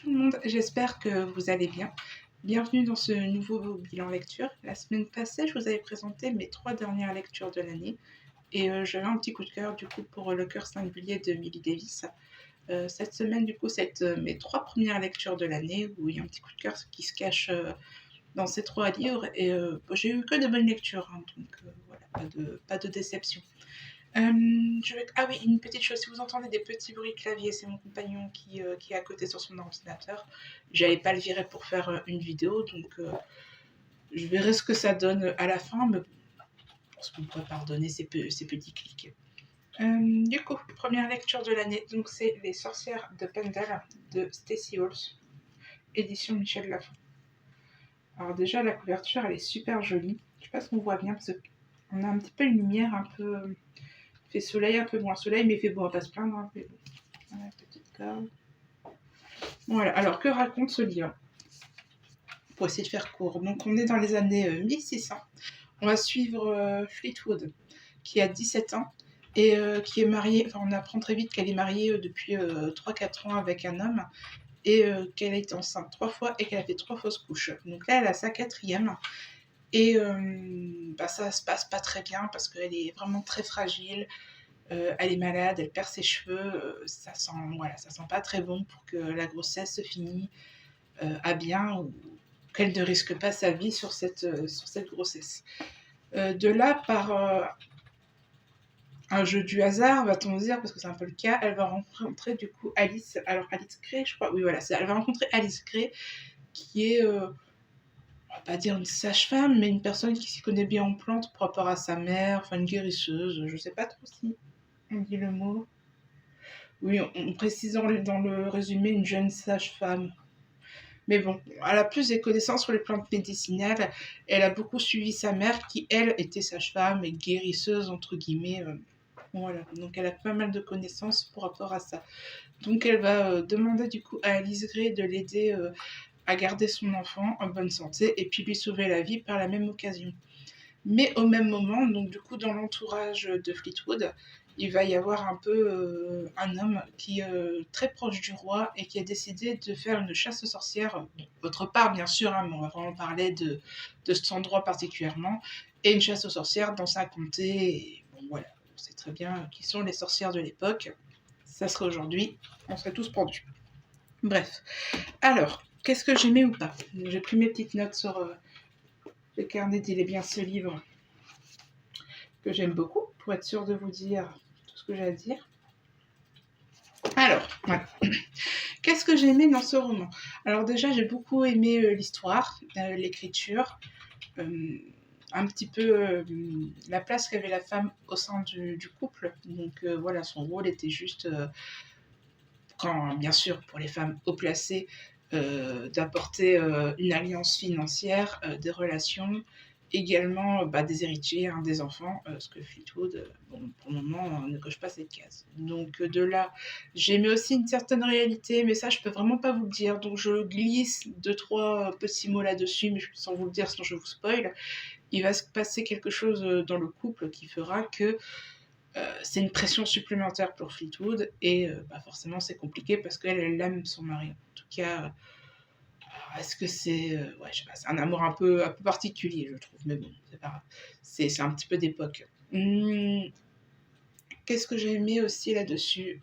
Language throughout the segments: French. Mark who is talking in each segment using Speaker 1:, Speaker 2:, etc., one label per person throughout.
Speaker 1: Tout le monde, j'espère que vous allez bien. Bienvenue dans ce nouveau bilan lecture. La semaine passée, je vous avais présenté mes 3 dernières lectures de l'année et j'avais un petit coup de cœur du coup pour Le cœur singulier de Millie Davis. Cette semaine, du coup, c'est mes 3 premières lectures de l'année où il y a un petit coup de cœur qui se cache dans ces 3 livres et j'ai eu que de bonnes lectures, hein, donc voilà, pas de déception. Ah oui, une petite chose, si vous entendez des petits bruits clavier, c'est mon compagnon qui est à côté sur son ordinateur. J'allais pas le virer pour faire une vidéo, donc je verrai ce que ça donne à la fin, mais je pense qu'on pourrait pardonner ces petits clics. Du coup, première lecture de l'année, donc c'est Les sorcières de Pendle de Stacey Halls, édition Michel Lafon. Alors déjà, la couverture, elle est super jolie. Je sais pas si on voit bien, parce qu'on a un petit peu une lumière un peu... Il fait soleil, un peu moins soleil, mais il fait beau, on va pas se plaindre. Hein, mais bon. Voilà, petite corde. Voilà, alors que raconte ce livre? Pour essayer de faire court. Donc on est dans les années 1600. On va suivre Fleetwood, qui a 17 ans, et qui est mariée, enfin on apprend très vite qu'elle est mariée depuis 3-4 ans avec un homme, et qu'elle a été enceinte 3 fois, et qu'elle a fait 3 fausses couches. Donc là, elle a sa 4e, et ça se passe pas très bien, parce qu'elle est vraiment très fragile. Elle est malade, elle perd ses cheveux, ça sent pas très bon pour que la grossesse se finisse à bien, ou qu'elle ne risque pas sa vie sur cette grossesse. De là, par un jeu du hasard, va-t-on dire, parce que c'est un peu le cas, elle va rencontrer du coup Alice Gray, je crois, oui voilà, elle va rencontrer Alice Gray, qui est, on va pas dire une sage-femme, mais une personne qui s'y connaît bien en plantes par rapport à sa mère, enfin une guérisseuse, je sais pas trop si on dit le mot. Oui, en précisant dans le résumé une jeune sage-femme. Mais bon, elle a plus des connaissances sur les plantes médicinales. Elle a beaucoup suivi sa mère qui, elle, était sage-femme et guérisseuse, entre guillemets. Voilà, donc elle a pas mal de connaissances par rapport à ça. Donc elle va demander du coup à Alice Gray de l'aider à garder son enfant en bonne santé et puis lui sauver la vie par la même occasion. Mais au même moment, donc du coup dans l'entourage de Fleetwood, il va y avoir un peu un homme qui est très proche du roi et qui a décidé de faire une chasse aux sorcières, autre part bien sûr, hein, mais on va vraiment parler de cet endroit particulièrement, et une chasse aux sorcières dans sa comté. Et bon voilà, on sait très bien qui sont les sorcières de l'époque. Ça serait aujourd'hui, on serait tous pendus. Bref, alors, qu'est-ce que j'aimais ou pas? J'ai pris mes petites notes sur le carnet d'Il est bien ce livre que j'aime beaucoup, pour être sûre de vous dire tout ce que j'ai à dire. Alors, voilà. Qu'est-ce que j'ai aimé dans ce roman? Alors déjà, j'ai beaucoup aimé l'histoire, l'écriture, un petit peu la place qu'avait la femme au sein du couple. Donc voilà, son rôle était juste, quand, bien sûr, pour les femmes haut placées, d'apporter une alliance financière, des relations, également des héritiers, hein, des enfants, ce que Fleetwood, bon, pour le moment, ne coche pas cette case. Donc de là, j'aimais aussi une certaine réalité, mais ça, je peux vraiment pas vous le dire. Donc je glisse 2-3 petits mots là-dessus, mais sans vous le dire, sinon je vous spoil. Il va se passer quelque chose dans le couple qui fera que c'est une pression supplémentaire pour Fleetwood, et forcément c'est compliqué parce qu'elle aime son mari. En tout cas, est-ce que c'est ouais, je sais pas, c'est un amour un peu particulier, je trouve, mais bon, c'est pas grave. C'est un petit peu d'époque. Qu'est-ce que j'ai aimé aussi là-dessus?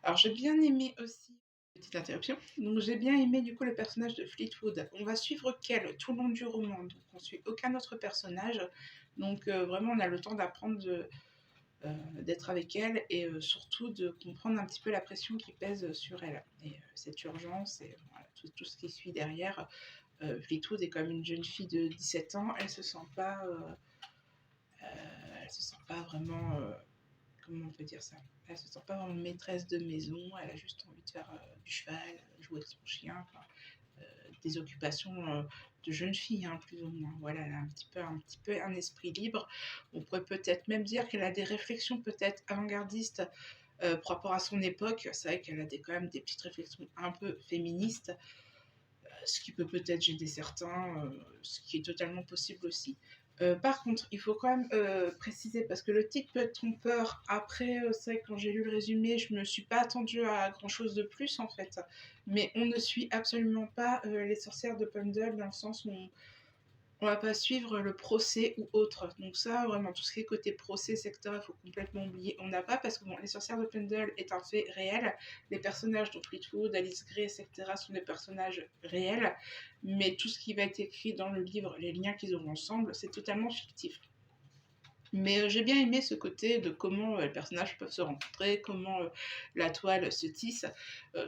Speaker 1: Alors j'ai bien aimé aussi, petite interruption, donc j'ai bien aimé du coup le personnage de Fleetwood. On va suivre qu'elle tout le long du roman, donc on suit aucun autre personnage, donc vraiment on a le temps d'apprendre d'être avec elle, et surtout de comprendre un petit peu la pression qui pèse sur elle, et cette urgence, et voilà, tout ce qui suit derrière. Fleetwood est comme une jeune fille de 17 ans, elle se sent pas vraiment, comment on peut dire ça, elle se sent pas vraiment maîtresse de maison, elle a juste envie de faire du cheval, jouer avec son chien, enfin, des occupations de jeune fille, hein, plus ou moins. Voilà, elle a un petit peu un esprit libre. On pourrait peut-être même dire qu'elle a des réflexions peut-être avant-gardistes par rapport à son époque. C'est vrai qu'elle a quand même des petites réflexions un peu féministes, ce qui peut peut-être gêner certains, ce qui est totalement possible aussi. Par contre, il faut quand même préciser, parce que le titre peut être trompeur. Après, c'est vrai que quand j'ai lu le résumé, je me suis pas attendue à grand chose de plus en fait. Mais on ne suit absolument pas les sorcières de Pundle, dans le sens où on va pas suivre le procès ou autre. Donc ça, vraiment, tout ce qui est côté procès, etc., il faut complètement oublier. On n'a pas, parce que bon, les sorcières de Pendle est un fait réel. Les personnages, donc Fleetwood, Alice Grey, etc., sont des personnages réels. Mais tout ce qui va être écrit dans le livre, les liens qu'ils auront ensemble, c'est totalement fictif. Mais j'ai bien aimé ce côté de comment les personnages peuvent se rencontrer, comment la toile se tisse.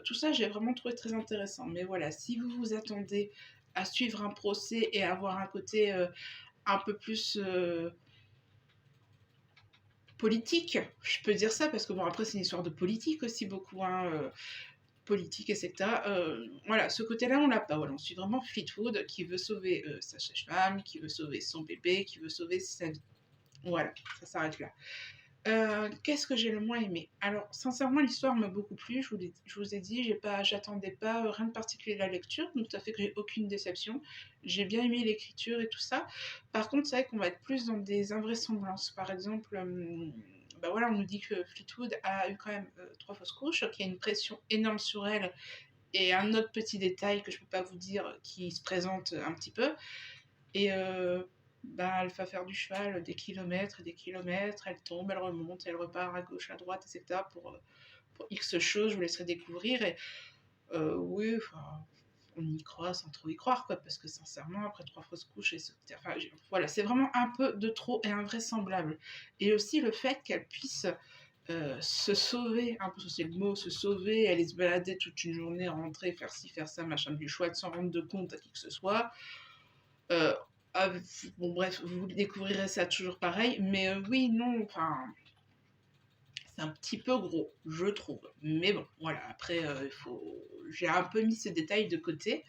Speaker 1: Tout ça, j'ai vraiment trouvé très intéressant. Mais voilà, si vous vous attendez à suivre un procès et avoir un côté un peu plus politique, je peux dire ça, parce que bon, après, c'est une histoire de politique aussi, beaucoup, hein, politique, etc. Voilà, ce côté-là, on l'a pas. Voilà, on suit vraiment Fleetwood qui veut sauver sa sage-femme, qui veut sauver son bébé, qui veut sauver sa vie. Voilà, ça s'arrête là. Qu'est-ce que j'ai le moins aimé? Alors, sincèrement, l'histoire m'a beaucoup plu. Je vous ai dit, j'attendais pas rien de particulier de la lecture, donc ça fait que j'ai aucune déception. J'ai bien aimé l'écriture et tout ça. Par contre, c'est vrai qu'on va être plus dans des invraisemblances. Par exemple, bah voilà, on nous dit que Fleetwood a eu quand même 3 fausses couches, qu'il y a une pression énorme sur elle, et un autre petit détail que je peux pas vous dire qui se présente un petit peu. Et bah, elle va faire du cheval des kilomètres et des kilomètres, elle tombe, elle remonte, elle repart à gauche, à droite, etc. Pour X choses, je vous laisserai découvrir. Et oui, on y croit sans trop y croire, quoi, parce que sincèrement, après 3 fausses couches, enfin, voilà, c'est vraiment un peu de trop et invraisemblable. Et aussi le fait qu'elle puisse se sauver, un peu c'est le mot, se sauver, aller se balader toute une journée, rentrer, faire ci, faire ça, machin du chouette, sans rendre de compte à qui que ce soit. Euh, ah, bon, bref, vous découvrirez ça toujours pareil, mais oui, non, enfin, c'est un petit peu gros, je trouve. Mais bon, voilà, après, j'ai un peu mis ce détail de côté.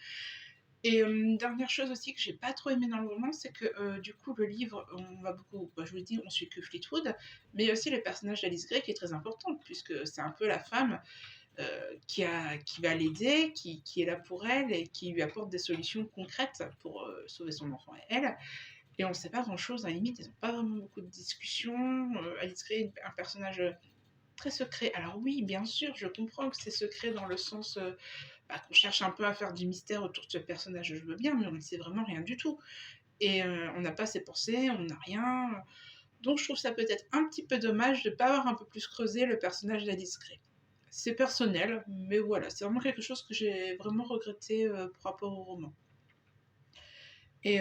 Speaker 1: Et dernière chose aussi que j'ai pas trop aimé dans le roman, c'est que du coup, le livre, on va beaucoup, bah, je vous le dis, on suit que Fleetwood, mais il y a aussi le personnage d'Alice Grey qui est très important, puisque c'est un peu la femme qui va l'aider, qui est là pour elle et qui lui apporte des solutions concrètes pour sauver son enfant et elle. Et on ne sait pas grand-chose, à la limite, ils n'ont pas vraiment beaucoup de discussions. Alice Grey est un personnage très secret. Alors oui, bien sûr, je comprends que c'est secret dans le sens bah, qu'on cherche un peu à faire du mystère autour de ce personnage, je veux bien, mais on ne sait vraiment rien du tout. Et on n'a pas ses pensées, on n'a rien. Donc je trouve ça peut-être un petit peu dommage de ne pas avoir un peu plus creusé le personnage d'Alice Grey. C'est personnel, mais voilà, c'est vraiment quelque chose que j'ai vraiment regretté par rapport au roman. Et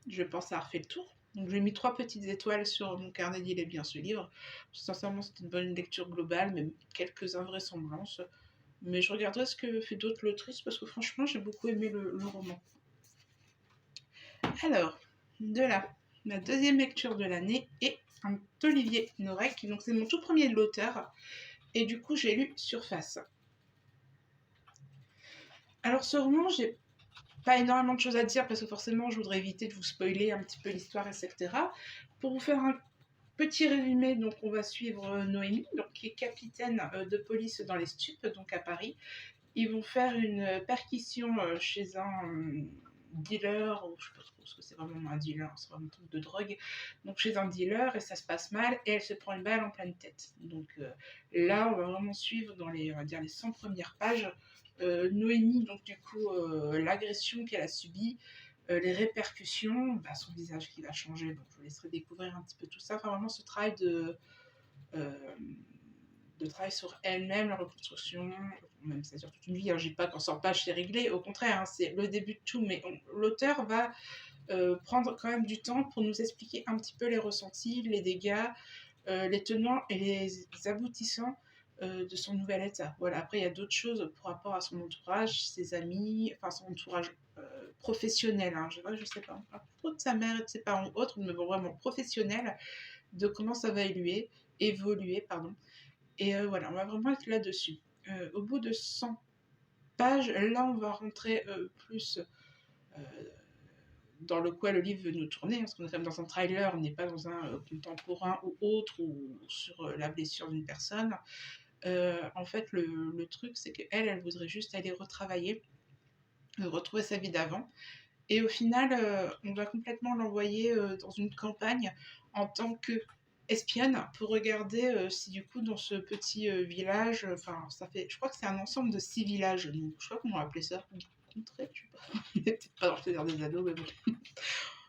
Speaker 1: je pense avoir fait le tour. Donc j'ai mis 3 petites étoiles sur mon carnet d'île et bien ce livre. Sincèrement, c'est une bonne lecture globale, mais quelques invraisemblances. Mais je regarderai ce que fait d'autres l'autrice, parce que franchement, j'ai beaucoup aimé le roman. Alors, de là, ma deuxième lecture de l'année est un d'Olivier Norek. Donc c'est mon tout premier de l'auteur. Et du coup, j'ai lu Surface. Alors ce roman, j'ai pas énormément de choses à dire, parce que forcément, je voudrais éviter de vous spoiler un petit peu l'histoire, etc. Pour vous faire un petit résumé, donc on va suivre Noémie, donc, qui est capitaine de police dans les stupes, donc à Paris. Ils vont faire une perquisition chez un dealer, ou je sais pas trop ce que c'est vraiment un dealer, c'est vraiment un truc de drogue, donc chez un dealer, et ça se passe mal, et elle se prend une balle en pleine tête. Donc là, on va vraiment suivre dans les, on va dire, les 100 premières pages Noémie, donc du coup, l'agression qu'elle a subie, les répercussions, bah, son visage qui va changer, donc je vous laisserai découvrir un petit peu tout ça. Enfin, vraiment ce travail euh, de travail sur elle-même, la reconstruction, même ça dure toute une vie, hein, je dis pas qu'en 100 pages c'est réglé, au contraire, hein, c'est le début de tout, mais l'auteur va prendre quand même du temps pour nous expliquer un petit peu les ressentis, les dégâts, les tenants et les aboutissants de son nouvel état. Voilà. Après, il y a d'autres choses par rapport à son entourage, ses amis, enfin son entourage professionnel. Hein. Je sais pas, à propos de sa mère et de ses parents autres, mais vraiment professionnel, de comment ça va évoluer, pardon. Et voilà, on va vraiment être là-dessus. Au bout de 100 pages, là, on va rentrer plus euh, dans le quoi le livre veut nous tourner, parce qu'on est quand même dans un trailer, on n'est pas dans un contemporain ou autre, ou sur la blessure d'une personne. En fait, le truc, c'est qu'elle, elle voudrait juste aller retravailler, retrouver sa vie d'avant. et au final, on va complètement l'envoyer, dans une campagne en tant qu'espionne pour regarder, si du coup dans ce petit, village, enfin ça fait je crois que c'est un ensemble de 6 villages, donc je sais pas comment on va appeler ça, une contrée? Je sais pas. On est peut-être pas dans le Seigneur des Anneaux, mais bon.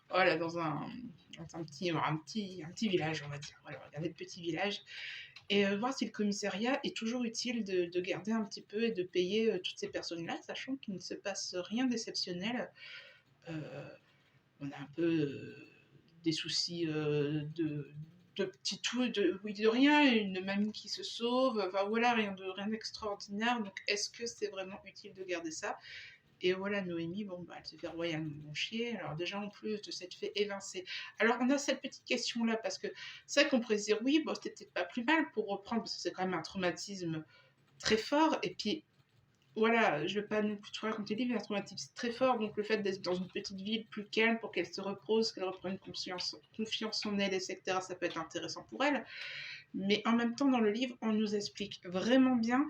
Speaker 1: Voilà, dans un petit village, on va dire. Voilà, regarder le petit village et voir si le commissariat est toujours utile de garder un petit peu et de payer, toutes ces personnes-là, sachant qu'il ne se passe rien d'exceptionnel. Heu, on a un peu, des soucis, de petits tout, de oui, de rien, une mamie qui se sauve, enfin voilà, rien d'extraordinaire, donc est-ce que c'est vraiment utile de garder ça? Et voilà, Noémie, bon, bah, elle se fait royalement chier. Alors déjà, en plus de s'être fait évincer. Alors on a cette petite question-là, parce que c'est vrai qu'on pourrait se dire: «Oui, bon, c'était peut-être pas plus mal pour reprendre», parce que c'est quand même un traumatisme très fort et puis voilà, je vais pas non plus tout raconter le livre, mais un traumatisme très fort, donc le fait d'être dans une petite ville plus calme pour qu'elle se repose, qu'elle reprenne confiance en elle et cetera, ça peut être intéressant pour elle. Mais en même temps, dans le livre, on nous explique vraiment bien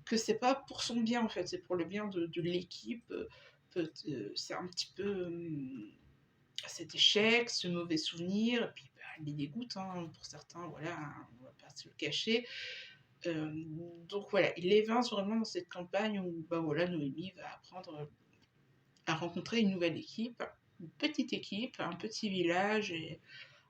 Speaker 1: que c'est pas pour son bien, en fait, c'est pour le bien de l'équipe, c'est un petit peu, cet échec, ce mauvais souvenir et puis, bah, elle les dégoûte, hein, pour certains, voilà, hein, on va pas se le cacher. Donc voilà, il évince vraiment dans cette campagne où, bah, voilà, Noémie va apprendre, à rencontrer une nouvelle équipe, une petite équipe, un petit village et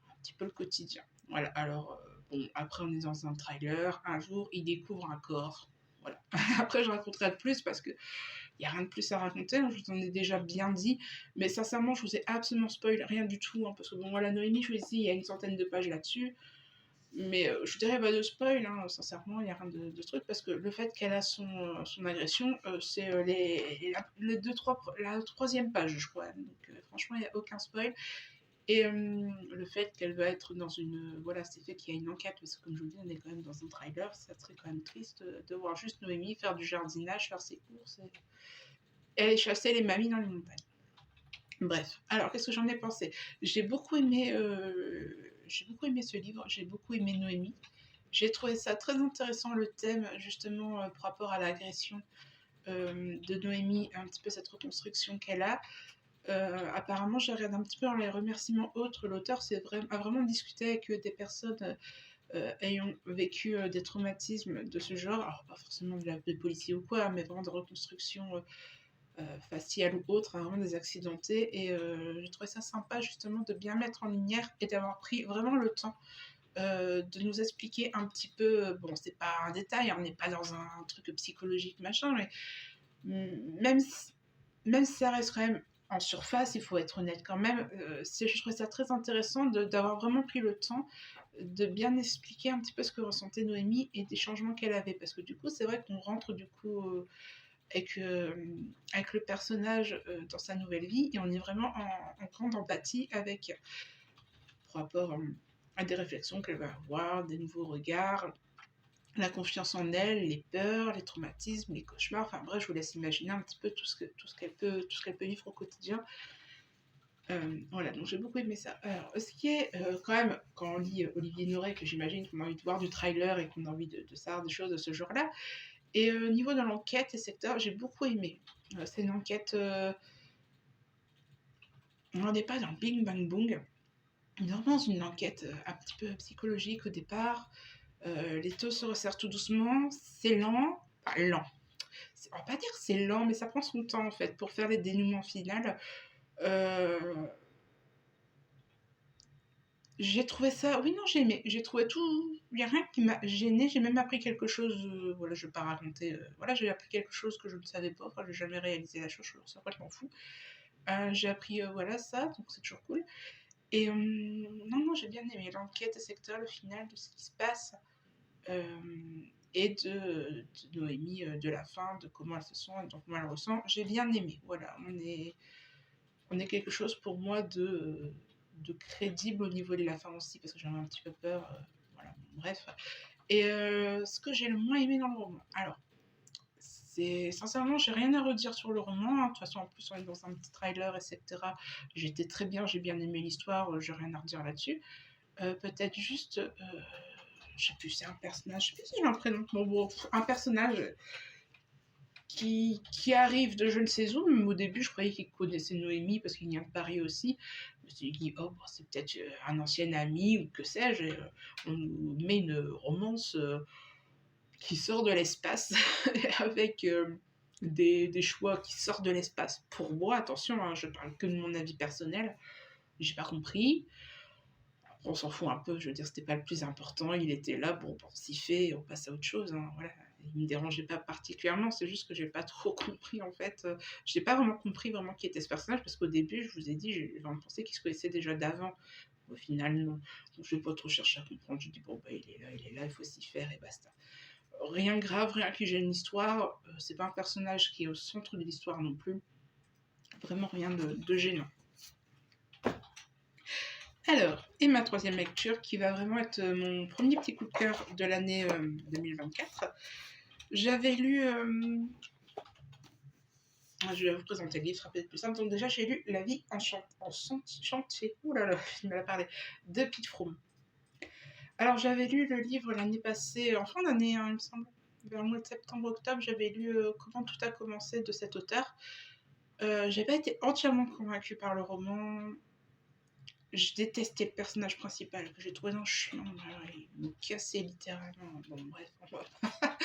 Speaker 1: un petit peu le quotidien. Voilà, alors, bon, après on est dans un trailer, un jour, il découvre un corps. Voilà. Après je raconterai de plus parce qu'il y a rien de plus à raconter, hein, je vous en ai déjà bien dit, mais sincèrement, je vous ai absolument spoil rien du tout, hein, parce que bon, voilà, Noémie, je vous l'ai dit, il y a une centaine de pages là-dessus. Mais je dirais pas de spoil, hein, sincèrement, il y a rien de truc parce que le fait qu'elle a son agression, c'est, les 2-3 la troisième page, je crois, donc franchement, il y a aucun spoil et le fait qu'elle va être dans une, voilà, c'est fait qu'il y a une enquête parce que comme je vous le dis, on est quand même dans un trailer, ça serait quand même triste, de voir juste Noémie faire du jardinage, faire ses courses et aller chasser les mamies dans les montagnes. Bref, alors qu'est-ce que j'en ai pensé? J'ai beaucoup aimé ce livre, j'ai beaucoup aimé Noémie. J'ai trouvé ça très intéressant le thème justement, par rapport à l'agression, de Noémie, un petit peu cette reconstruction qu'elle a. Apparemment, j'ai regardé un petit peu dans les remerciements autres, l'auteur a vraiment discuté avec, des personnes, ayant vécu, des traumatismes de ce genre. Alors pas forcément des policiers ou quoi, mais vraiment de reconstruction, faciale ou autre, hein, vraiment des accidentés et j'ai trouvé ça sympa justement de bien mettre en lumière et d'avoir pris vraiment le temps, de nous expliquer un petit peu, bon, c'est pas un détail, hein, on n'est pas dans un truc psychologique machin, mais même si ça reste quand même en surface, il faut être honnête quand même, je trouvais ça très intéressant d'avoir vraiment pris le temps de bien expliquer un petit peu ce que ressentait Noémie et des changements qu'elle avait. Parce que du coup, c'est vrai qu'on rentre du coup, avec, avec le personnage, dans sa nouvelle vie et on est vraiment en grande empathie avec, par rapport, à des réflexions qu'elle va avoir, des nouveaux regards, la confiance en elle, les peurs, les traumatismes, les cauchemars, enfin bref, je vous laisse imaginer un petit peu tout ce qu'elle peut vivre au quotidien. Voilà, donc j'ai beaucoup aimé ça. Alors, ce qui est, quand même, quand on lit, Olivier Noiret, que j'imagine qu'on a envie de voir du trailer et qu'on a envie de savoir des choses de ce genre-là, et au niveau de l'enquête et secteur, j'ai beaucoup aimé. C'est une enquête, on n'est pas dans Bing Bang Boom, vraiment une enquête, un petit peu psychologique au départ. Les taux se resserrent tout doucement, c'est lent, enfin lent. On va pas dire que c'est lent, mais ça prend son temps en fait pour faire les dénouements finaux. Euh, j'ai trouvé ça, oui non j'ai aimé, j'ai trouvé tout, il n'y a rien qui m'a gêné, j'ai même appris quelque chose, voilà je vais pas raconter, voilà j'ai appris quelque chose que je ne savais pas, enfin j'ai jamais réalisé la chose, je trouve ça complètement fou. J'ai appris voilà ça, donc c'est toujours cool. Et non j'ai bien aimé l'enquête, le secteur, le final de ce qui se passe. Et de Noémie, de la fin, de comment elle se sent, donc comment elle ressent. J'ai bien aimé, voilà, on est quelque chose pour moi de crédible au niveau de la fin aussi, parce que j'avais un petit peu peur, voilà, bon, bref. Et ce que j'ai le moins aimé dans le roman, alors, c'est sincèrement, j'ai rien à redire sur le roman, hein. De toute façon, en plus, on est dans un petit trailer, etc. J'étais très bien, j'ai bien aimé l'histoire, j'ai rien à redire là-dessus. Peut-être juste, je sais plus, c'est un personnage, je sais plus si j'ai un prénom, bon, un personnage qui arrive de je ne sais où. Même au début, je croyais qu'il connaissait Noémie parce qu'il vient de Paris aussi. Je me suis dit, oh, bon, c'est peut-être un ancien ami ou que sais-je. On nous met une romance qui sort de l'espace avec des choix qui sortent de l'espace. Pour moi, attention, hein, je parle que de mon avis personnel. J'ai pas compris. On s'en fout un peu, je veux dire, c'était pas le plus important, il était là, bon, on s'y fait, on passe à autre chose, hein, voilà. Il me dérangeait pas particulièrement, c'est juste que j'ai pas trop compris en fait. J'ai pas vraiment compris vraiment qui était ce personnage parce qu'au début, je vous ai dit, j'ai vraiment pensé qu'il se connaissait déjà d'avant. Au final, non. Donc je vais pas trop chercher à comprendre, je dis bon bah il est là, il faut s'y faire et basta. Rien de grave, rien qui gêne l'histoire, c'est pas un personnage qui est au centre de l'histoire non plus. Vraiment rien de gênant. Alors, et ma troisième lecture, qui va vraiment être mon premier petit coup de cœur de l'année 2024. J'avais lu... je vais vous présenter le livre, ce sera peut-être plus simple. Donc déjà, j'ai lu La vie enchantée, oulala, je me la parlé, de Pete Froome. Alors, j'avais lu le livre l'année passée, en fin d'année, hein, il me semble, vers le mois de septembre-octobre, j'avais lu Comment tout a commencé de cet auteur. J'ai pas été entièrement convaincue par le roman. Je détestais le personnage principal, que j'ai trouvé un chiant, il me cassait littéralement. Bon, bref, on va pas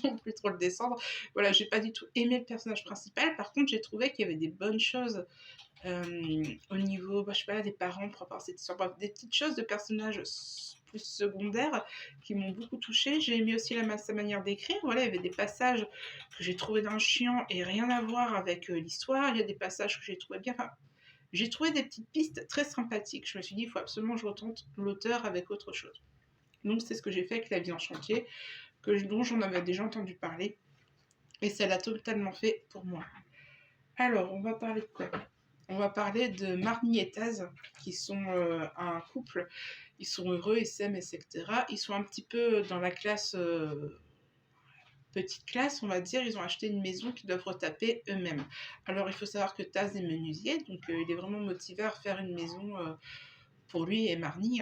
Speaker 1: non plus trop le descendre. Voilà, j'ai pas du tout aimé le personnage principal. Par contre, j'ai trouvé qu'il y avait des bonnes choses au niveau, je sais pas, des parents, par rapport à cette histoire, bref, des petites choses de personnages plus secondaires qui m'ont beaucoup touchée. J'ai aimé aussi sa manière d'écrire. Voilà, il y avait des passages que j'ai trouvé d'un chiant et rien à voir avec l'histoire. Il y a des passages que j'ai trouvé bien. Enfin, j'ai trouvé des petites pistes très sympathiques. Je me suis dit, il faut absolument que je retente l'auteur avec autre chose. Donc c'est ce que j'ai fait avec La vie en chantier, dont j'en avais déjà entendu parler. Et ça l'a totalement fait pour moi. Alors, on va parler de quoi? On va parler de Marnie et Taz, qui sont un couple. Ils sont heureux, ils s'aiment, etc. Ils sont un petit peu dans la classe... petite classe, on va dire, ils ont acheté une maison qu'ils doivent retaper eux-mêmes. Alors, il faut savoir que Taz est menuisier, donc il est vraiment motivé à refaire une maison pour lui et Marnie.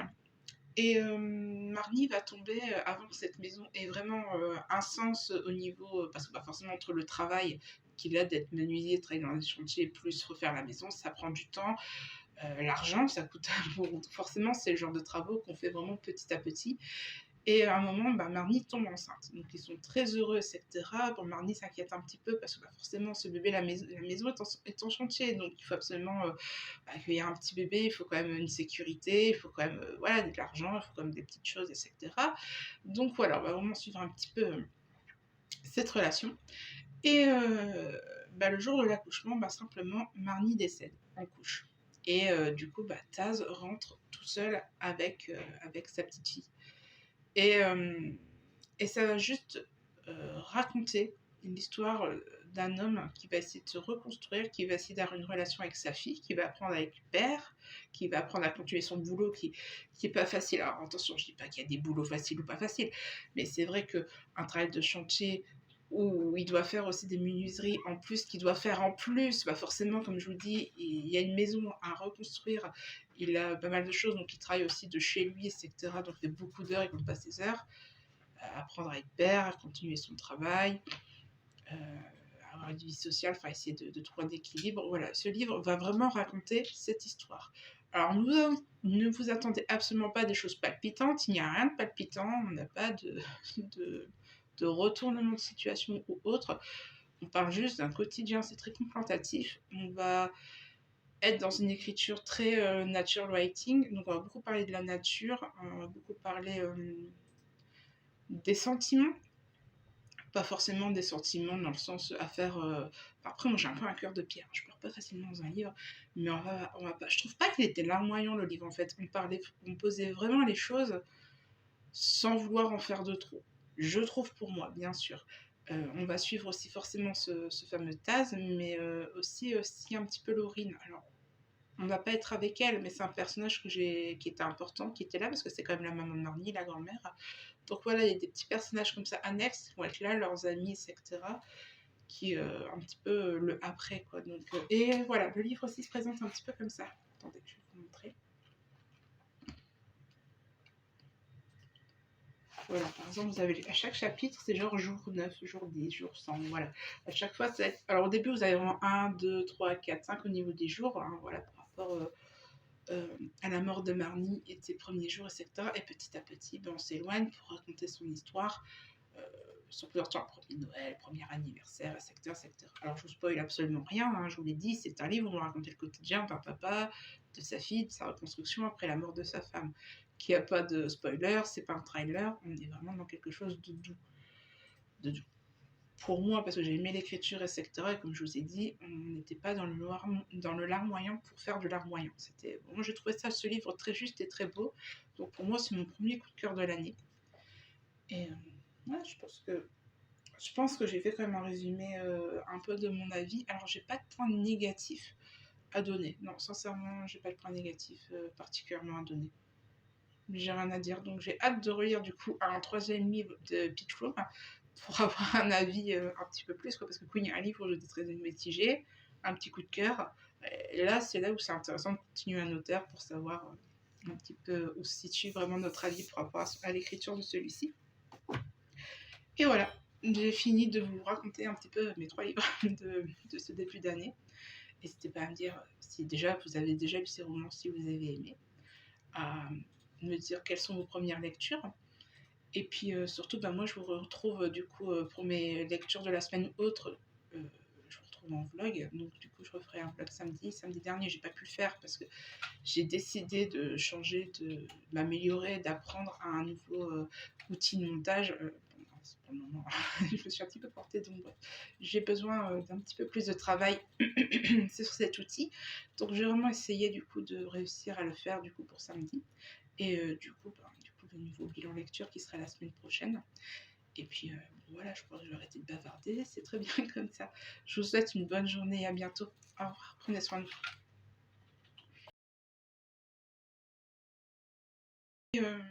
Speaker 1: Et Marnie va tomber, avant que cette maison ait vraiment un sens au niveau... parce que forcément, entre le travail qu'il a d'être menuisier, travailler dans les chantiers, plus refaire la maison, ça prend du temps. L'argent, ça coûte... forcément, c'est le genre de travaux qu'on fait vraiment petit à petit. Et à un moment, Marnie tombe enceinte. Donc ils sont très heureux, etc. Bon, Marnie s'inquiète un petit peu parce que forcément, ce bébé, la maison est en chantier. Donc il faut absolument accueillir un petit bébé, il faut quand même une sécurité, il faut quand même de l'argent, il faut quand même des petites choses, etc. Donc voilà, on va vraiment suivre un petit peu cette relation. Et le jour de l'accouchement, simplement, Marnie décède en couche. Et du coup, Taz rentre tout seul avec sa petite fille. Et ça va juste raconter l'histoire d'un homme qui va essayer de se reconstruire, qui va essayer d'avoir une relation avec sa fille, qui va apprendre avec le père, qui va apprendre à continuer son boulot qui est pas facile. Alors attention, je dis pas qu'il y a des boulots faciles ou pas faciles, mais c'est vrai qu'un travail de chantier où il doit faire aussi des menuiseries en plus, qu'il doit faire en plus, forcément, comme je vous dis, il y a une maison à reconstruire, il a pas mal de choses, donc il travaille aussi de chez lui, etc. Donc il fait beaucoup d'heures, il compte pas ses heures, apprendre à être père, à continuer son travail, avoir une vie sociale, essayer de trouver un équilibre. Voilà, ce livre va vraiment raconter cette histoire. Alors, ne vous attendez absolument pas à des choses palpitantes, il n'y a rien de palpitant, on n'a pas de retournement de situation ou autre. On parle juste d'un quotidien, c'est très contemplatif. On va être dans une écriture très nature writing, donc on va beaucoup parler de la nature, on va beaucoup parler des sentiments, pas forcément des sentiments dans le sens à faire... Après, moi j'ai un peu un cœur de pierre, je pleure pas facilement dans un livre, mais on va pas... Je trouve pas qu'il était larmoyant le livre en fait, on posait vraiment les choses sans vouloir en faire de trop. Je trouve pour moi, bien sûr. On va suivre aussi forcément ce fameux Taz, mais aussi un petit peu Laurine. Alors, on ne va pas être avec elle, mais c'est un personnage qui était important, qui était là, parce que c'est quand même la maman de Marnie, la grand-mère. Donc voilà, il y a des petits personnages comme ça annexes qui vont être là, leurs amis, etc., qui un petit peu le après, quoi. Donc, et voilà, le livre aussi se présente un petit peu comme ça. Attendez, je vais vous montrer. Voilà, par exemple, vous avez à chaque chapitre, c'est genre jour 9, jour 10, jour 100, voilà. À chaque fois, c'est... Alors au début, vous avez vraiment 1, 2, 3, 4, 5 au niveau des jours, hein, voilà, par rapport à la mort de Marnie et de ses premiers jours, etc. Et petit à petit, ben, on s'éloigne pour raconter son histoire, euh, son premier Noël, premier anniversaire, etc., etc. Alors je vous spoil absolument rien, hein, je vous l'ai dit, c'est un livre où on raconte le quotidien d'un papa, de sa fille, de sa reconstruction après la mort de sa femme. Qui a pas de spoiler, c'est pas un trailer, on est vraiment dans quelque chose de doux. De doux. Pour moi, parce que j'ai aimé l'écriture, etc., et comme je vous ai dit, on n'était pas dans le larmoyant pour faire de larmoyant. C'était, moi, j'ai trouvé ça, ce livre, très juste et très beau. Donc pour moi, c'est mon premier coup de cœur de l'année. Et ouais, je pense que j'ai fait quand même un résumé un peu de mon avis. Alors, j'ai pas de point négatif à donner. Non, sincèrement, j'ai pas de point négatif particulièrement à donner. J'ai rien à dire. Donc, j'ai hâte de relire du coup un troisième livre de Peach Room pour avoir un avis un petit peu plus. Quoi, parce que Queen, il y a un livre où j'étais très mitigée, un petit coup de cœur. Et là, c'est là où c'est intéressant de continuer un auteur pour savoir un petit peu où se situe vraiment notre avis par rapport à l'écriture de celui-ci. Et voilà, j'ai fini de vous raconter un petit peu mes 3 livres de ce début d'année. N'hésitez pas à me dire si déjà vous avez déjà lu ces romans, si vous avez aimé, à me dire quelles sont vos premières lectures. Et puis surtout, moi je vous retrouve du coup pour mes lectures de la semaine autre. euh, je vous retrouve en vlog, donc du coup je referai un vlog samedi. Samedi dernier, j'ai pas pu le faire parce que j'ai décidé de changer, de m'améliorer, d'apprendre à un nouveau outil de montage. Pour le moment, je me suis un petit peu portée, donc bref, j'ai besoin d'un petit peu plus de travail c'est sur cet outil. Donc j'ai vraiment essayé du coup de réussir à le faire du coup pour samedi. Et du coup, le nouveau bilan lecture qui sera la semaine prochaine. Et puis voilà, je crois que je vais arrêter de bavarder, c'est très bien comme ça. Je vous souhaite une bonne journée et à bientôt. Au revoir, prenez soin de vous.